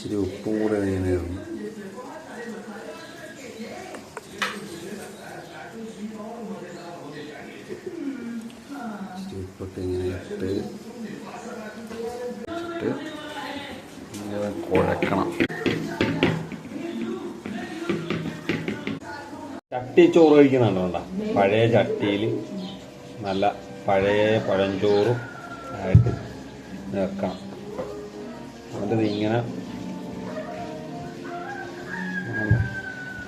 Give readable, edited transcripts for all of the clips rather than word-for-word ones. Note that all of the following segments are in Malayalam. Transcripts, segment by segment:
ഇച്ചിരി ഉപ്പും കൂടെ ഇങ്ങനെ ഇടുന്നു. ഇച്ചിരി ഉപ്പൊക്കെ ഇങ്ങനെ ഇട്ട് ഇങ്ങനെ കുഴക്കണം. ചട്ടി ചോറ് കഴിക്കുന്നുണ്ടോ? പഴയ ചട്ടിയിൽ നല്ല പഴയ പഴഞ്ചോറും ആയിട്ട് വെക്കണം. എന്നിട്ട് ഇങ്ങനെ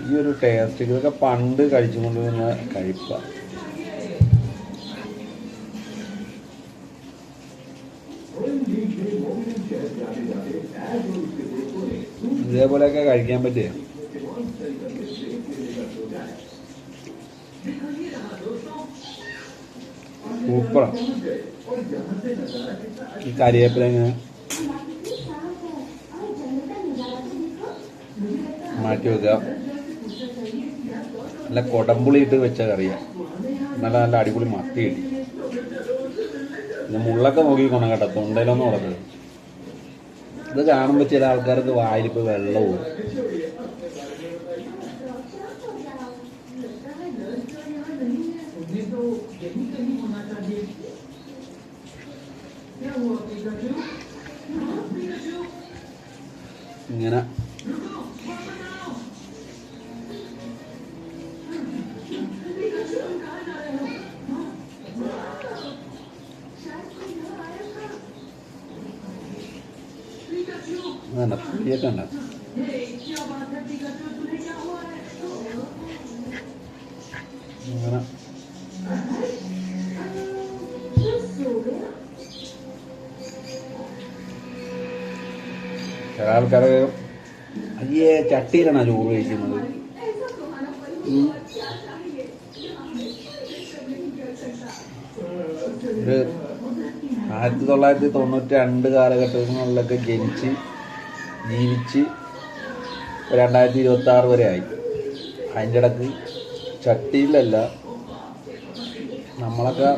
ഈ ഒരു ടേസ്റ്റ് ഇതൊക്കെ പണ്ട് കഴിച്ചുകൊണ്ടിരുന്ന കഴിപ്പാണ്. ഇതേപോലെയൊക്കെ കഴിക്കാൻ പറ്റിയ സൂപ്പറാണ്. ഈ കരിവേപ്പില ഇങ്ങനെ മാറ്റി വെക്കുക. നല്ല കൊടമ്പുളി ഇട്ട് വെച്ച കറിയാണ്. നല്ല നല്ല അടിപൊളി മത്തി കിട്ടി. പിന്നെ മുള്ളൊക്കെ നോക്കിക്കൊണം കേട്ടോ, തൊണ്ടയിലൊന്നും ഉടക്കരുത്. ഇത് കാണുമ്പോൾ ചില ആൾക്കാർക്ക് വായിലിപ്പോൾ വെള്ളവും. ഇങ്ങനെ അതന്നെ പുളിയൊക്കെ ഉണ്ടാവും. അങ്ങനെ ചില ആൾക്കാരൊക്കെ അയ്യേ ചട്ടിയിലാണ് ചോറ് കഴിക്കുന്നത്. ഒരു 1992 കാലഘട്ടങ്ങളിലൊക്കെ ജീവിച്ച് 2026 വരെ ആയി. അതിൻ്റെ ഇടയ്ക്ക് ചട്ടിയിലല്ല നമ്മളൊക്കെ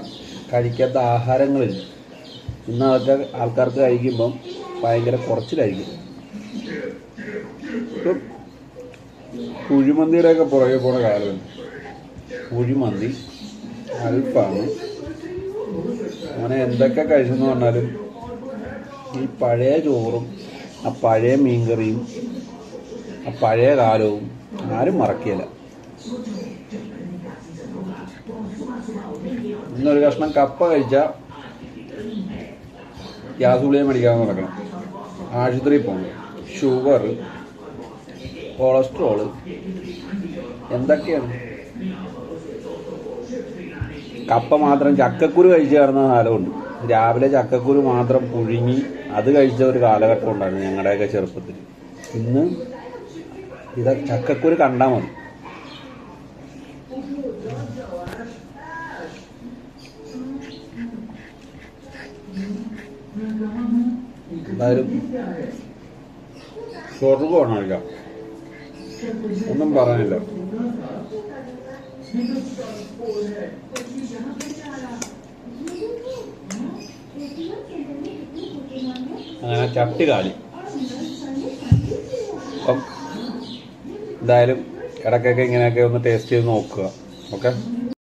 കഴിക്കാത്ത ആഹാരങ്ങളില്ല. ഇന്ന് അതൊക്കെ ആൾക്കാർക്ക് കഴിക്കുമ്പം ഭയങ്കര കുറച്ചിലായിരിക്കും. ഇപ്പം കുഴിമന്തിയുടെയൊക്കെ പുറകെ പോണ കാലമുണ്ട്. കുഴിമന്തി, അൽഫാമ്, അങ്ങനെ എന്തൊക്കെ കഴിച്ചെന്ന് പറഞ്ഞാലും ഈ പഴയ ചോറും ആ പഴയ മീൻകറിയും ആ പഴയ കാലവും ആരും മറക്കില്ല. ഇന്നൊരു കഷ്ണം കപ്പ കഴിച്ചാൽ ഗ്യാസ് ഗുളിക മേടിക്കാതെ നടക്കണം, ആശുപത്രിയിൽ പോകണം, ഷുഗർ, കൊളസ്ട്രോള്, എന്തൊക്കെയാണ്. കപ്പ മാത്രം ചക്കക്കുരു കഴിച്ച് കിടന്ന കാലമുണ്ട്. രാവിലെ ചക്കക്കുരു മാത്രം പുഴുങ്ങി അത് കഴിച്ച ഒരു കാലഘട്ടം ഉണ്ടായിരുന്നു ഞങ്ങളുടെയൊക്കെ ചെറുപ്പത്തിൽ. ഇന്ന് ഇത് ചക്കക്കുരു കണ്ടാൽ മതി. എന്തായാലും സ്വർഗമാണ് കഴിക്കാം, ഒന്നും പറയാനില്ല. അങ്ങനെ ചട്ടി കാലി. അപ്പം എന്തായാലും ഇടയ്ക്കൊക്കെ ഇങ്ങനെയൊക്കെ ഒന്ന് ടേസ്റ്റ് ചെയ്ത് നോക്കുക. ഓക്കെ.